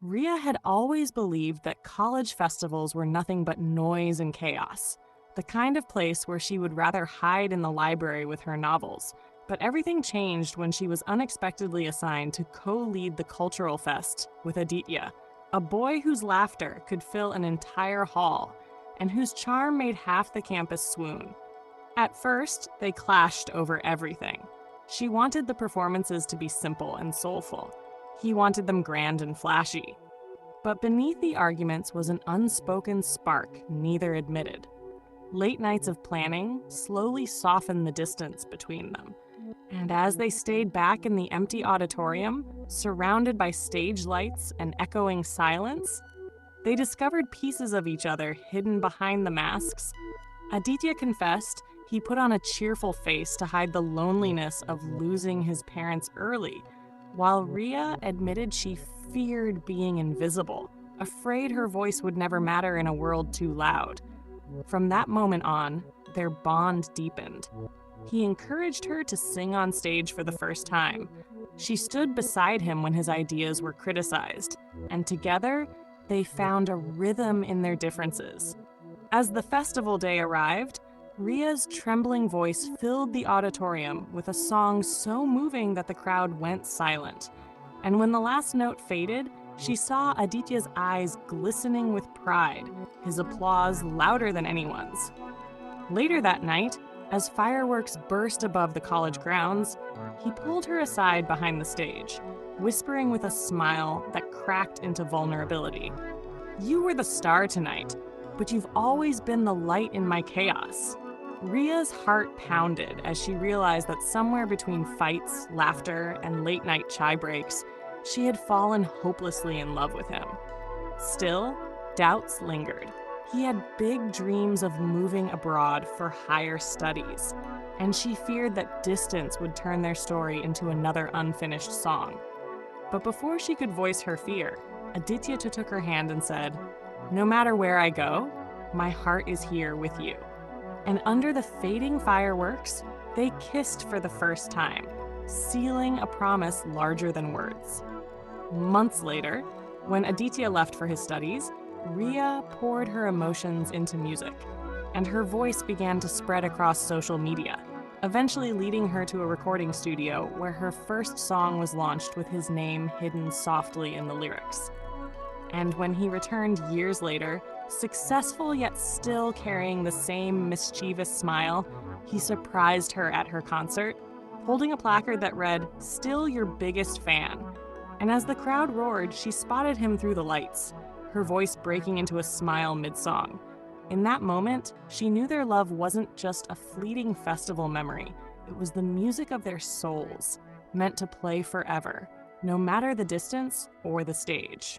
Rhea had always believed that college festivals were nothing but noise and chaos, the kind of place where she would rather hide in the library with her novels. But everything changed when she was unexpectedly assigned to co-lead the cultural fest with Aditya, a boy whose laughter could fill an entire hall and whose charm made half the campus swoon. At first, they clashed over everything. She wanted the performances to be simple and soulful. He wanted them grand and flashy. But beneath the arguments was an unspoken spark neither admitted. Late nights of planning slowly softened the distance between them. And as they stayed back in the empty auditorium, surrounded by stage lights and echoing silence, they discovered pieces of each other hidden behind the masks. Aditya confessed he put on a cheerful face to hide the loneliness of losing his parents early, while Rhea admitted she feared being invisible, afraid her voice would never matter in a world too loud. From that moment on, their bond deepened. He encouraged her to sing on stage for the first time. She stood beside him when his ideas were criticized, and together, they found a rhythm in their differences. As the festival day arrived, Rhea's trembling voice filled the auditorium with a song so moving that the crowd went silent. And when the last note faded, she saw Aditya's eyes glistening with pride, his applause louder than anyone's. Later that night, as fireworks burst above the college grounds, he pulled her aside behind the stage, whispering with a smile that cracked into vulnerability. "You were the star tonight, but you've always been the light in my chaos." Rhea's heart pounded as she realized that somewhere between fights, laughter, and late-night chai breaks, she had fallen hopelessly in love with him. Still, doubts lingered. He had big dreams of moving abroad for higher studies, and she feared that distance would turn their story into another unfinished song. But before she could voice her fear, Aditya took her hand and said, "No matter where I go, my heart is here with you." And under the fading fireworks, they kissed for the first time, sealing a promise larger than words. Months later, when Aditya left for his studies, Rhea poured her emotions into music, and her voice began to spread across social media, eventually leading her to a recording studio where her first song was launched with his name hidden softly in the lyrics. And when he returned years later, successful yet still carrying the same mischievous smile, he surprised her at her concert, holding a placard that read, "Still your biggest fan." And as the crowd roared, she spotted him through the lights, her voice breaking into a smile mid-song. In that moment, she knew their love wasn't just a fleeting festival memory. It was the music of their souls, meant to play forever, no matter the distance or the stage.